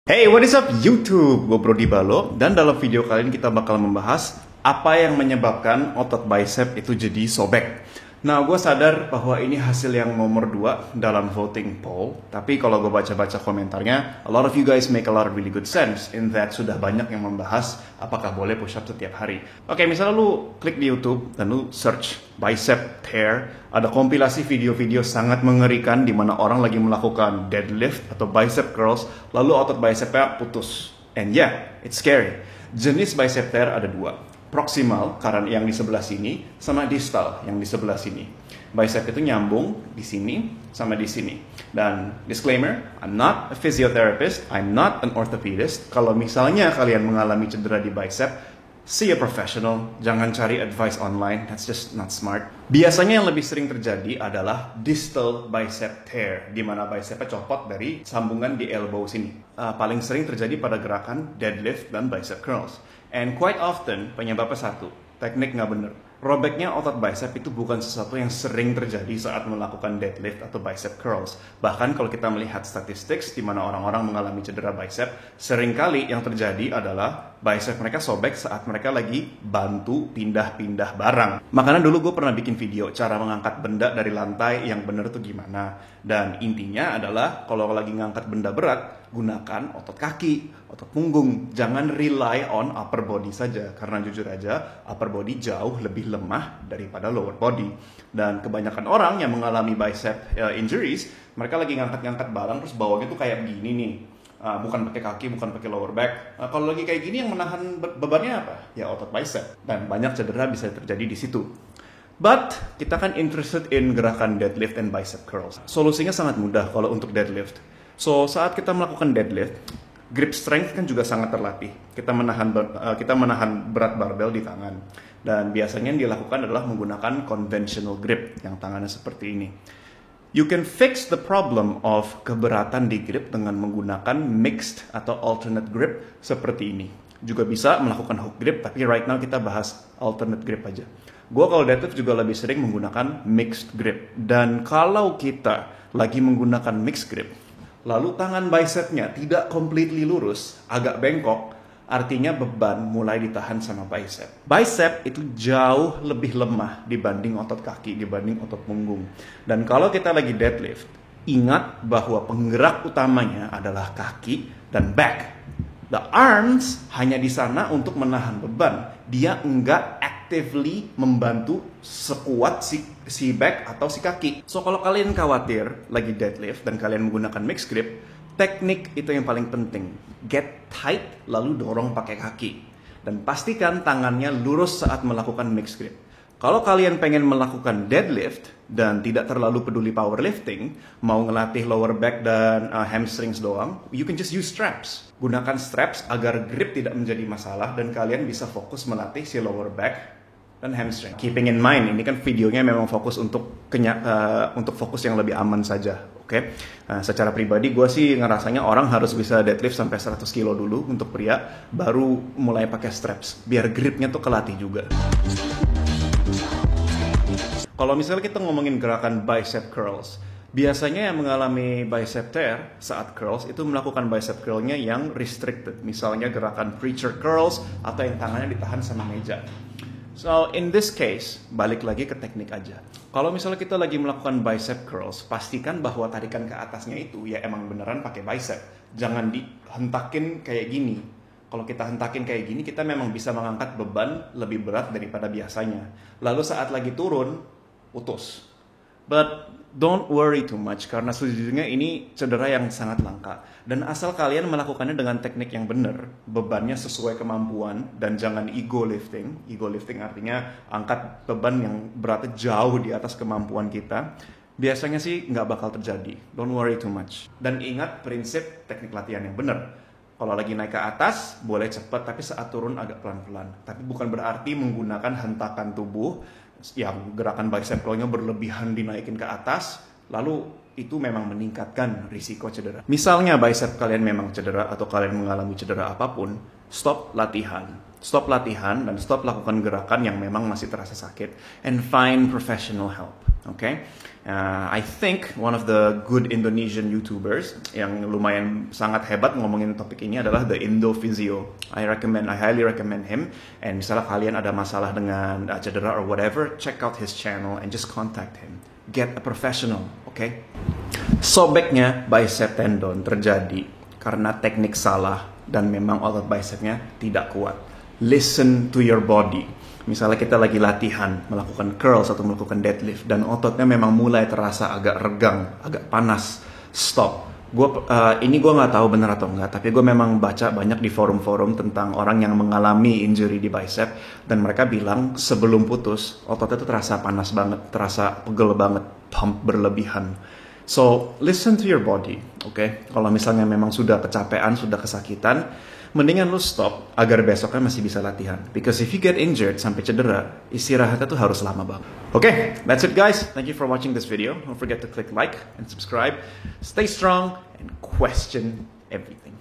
Hey, what is up YouTube? Gue Brody Balo, dan dalam video kali ini kita bakal membahas apa yang menyebabkan otot bicep itu jadi sobek. Nah, gue sadar bahwa ini hasil yang nomor 2 dalam voting poll, tapi kalau gue baca-baca komentarnya, a lot of you guys make a lot of really good sense in that sudah banyak yang membahas apakah boleh push up setiap hari. Oke, misalnya lu klik di YouTube dan lu search bicep tear, ada kompilasi video-video sangat mengerikan di mana orang lagi melakukan deadlift atau bicep curls, lalu otot bicepnya putus. And yeah, it's scary. Jenis bicep tear ada 2. Proximal, karena yang di sebelah sini, sama distal, yang di sebelah sini. Bicep itu nyambung di sini sama di sini. Dan disclaimer, I'm not a physiotherapist, I'm not an orthopedist. Kalau misalnya kalian mengalami cedera di bicep, see a professional, jangan cari advice online, that's just not smart. Biasanya yang lebih sering terjadi adalah distal bicep tear, di mana bicepnya copot dari sambungan di elbow sini. Paling sering terjadi pada gerakan deadlift dan bicep curls. And quite often, penyebabnya satu, teknik nggak bener. Robeknya otot bicep itu bukan sesuatu yang sering terjadi saat melakukan deadlift atau bicep curls. Bahkan kalau kita melihat statistik di mana orang-orang mengalami cedera bicep, seringkali yang terjadi adalah bicep mereka sobek saat mereka lagi bantu pindah-pindah barang. Makanya dulu gue pernah bikin video cara mengangkat benda dari lantai yang bener tuh gimana. Dan intinya adalah kalau lagi ngangkat benda berat, gunakan otot kaki, otot punggung. Jangan rely on upper body saja. Karena jujur aja, upper body jauh lebih lemah daripada lower body. Dan kebanyakan orang yang mengalami bicep injuries, mereka lagi ngangkat-ngangkat barang terus bawahnya tuh kayak gini nih. Bukan pakai kaki, bukan pakai lower back. Kalau lagi kayak gini yang menahan bebannya apa? Ya otot bicep. Dan banyak cedera bisa terjadi di situ. But kita kan interested in gerakan deadlift and bicep curls. Solusinya sangat mudah kalau untuk deadlift. So saat kita melakukan deadlift, grip strength kan juga sangat terlatih. Kita menahan berat barbel di tangan. Dan biasanya yang dilakukan adalah menggunakan conventional grip yang tangannya seperti ini. You can fix the problem of keberatan di grip dengan menggunakan mixed atau alternate grip seperti ini. Juga bisa melakukan hook grip, tapi right now kita bahas alternate grip aja. Gue kalau deadlift juga lebih sering menggunakan mixed grip. Dan kalau kita lagi menggunakan mixed grip, lalu tangan bicepnya tidak completely lurus, agak bengkok, artinya beban mulai ditahan sama bicep. Bicep itu jauh lebih lemah dibanding otot kaki, dibanding otot punggung. Dan kalau kita lagi deadlift, ingat bahwa penggerak utamanya adalah kaki dan back. The arms hanya di sana untuk menahan beban. Dia enggak actively membantu sekuat si back atau si kaki. So kalau kalian khawatir lagi deadlift dan kalian menggunakan mixed grip, teknik itu yang paling penting. Get tight lalu dorong pakai kaki. Dan pastikan tangannya lurus saat melakukan mixed grip. Kalau kalian pengen melakukan deadlift dan tidak terlalu peduli powerlifting, mau ngelatih lower back dan hamstrings doang, you can just use straps. Gunakan straps agar grip tidak menjadi masalah dan kalian bisa fokus melatih si lower back dan hamstring. Keeping in mind, ini kan videonya memang fokus untuk fokus yang lebih aman saja. Oke, secara pribadi gue sih ngerasanya orang harus bisa deadlift sampai 100 kilo dulu untuk pria, baru mulai pakai straps, biar gripnya tuh kelatih juga. Kalau misalnya kita ngomongin gerakan bicep curls, biasanya yang mengalami bicep tear saat curls itu melakukan bicep curlnya yang restricted. Misalnya gerakan preacher curls atau yang tangannya ditahan sama meja. So in this case, balik lagi ke teknik aja. Kalau misalnya kita lagi melakukan bicep curls, pastikan bahwa tarikan ke atasnya itu ya emang beneran pakai bicep. Jangan dihentakin kayak gini. Kalau kita hentakin kayak gini, kita memang bisa mengangkat beban lebih berat daripada biasanya. Lalu saat lagi turun, putus. But don't worry too much, karena sejujurnya ini cedera yang sangat langka. Dan asal kalian melakukannya dengan teknik yang benar, bebannya sesuai kemampuan, dan jangan ego lifting. Ego lifting artinya angkat beban yang beratnya jauh di atas kemampuan kita. Biasanya sih nggak bakal terjadi. Don't worry too much. Dan ingat prinsip teknik latihan yang benar. Kalau lagi naik ke atas, boleh cepat, tapi saat turun agak pelan-pelan. Tapi bukan berarti menggunakan hentakan tubuh yang gerakan bicep curl-nya berlebihan dinaikin ke atas, lalu itu memang meningkatkan risiko cedera. Misalnya bicep kalian memang cedera atau kalian mengalami cedera apapun, stop latihan. Stop latihan dan stop lakukan gerakan yang memang masih terasa sakit. And find professional help. Okay, I think one of the good Indonesian YouTubers yang lumayan sangat hebat ngomongin topik ini adalah The Indo Physio. I highly recommend him. And misalnya kalian ada masalah dengan cedera or whatever, check out his channel and just contact him. Get a professional, okay? Sobeknya bicep tendon terjadi karena teknik salah dan memang otot bicepnya tidak kuat. Listen to your body. Misalnya kita lagi latihan, melakukan curls atau melakukan deadlift, dan ototnya memang mulai terasa agak regang, agak panas. Stop. Ini gue nggak tahu benar atau enggak, tapi gue memang baca banyak di forum-forum tentang orang yang mengalami injury di bicep, dan mereka bilang sebelum putus, ototnya itu terasa panas banget, terasa pegel banget, pump berlebihan. So, listen to your body, okay? Kalau misalnya memang sudah kecapean, sudah kesakitan, mendingan lu stop agar besoknya masih bisa latihan. Because if you get injured sampai cedera, istirahatnya tuh harus lama banget. Okay, that's it guys. Thank you for watching this video. Don't forget to click like and subscribe. Stay strong and question everything.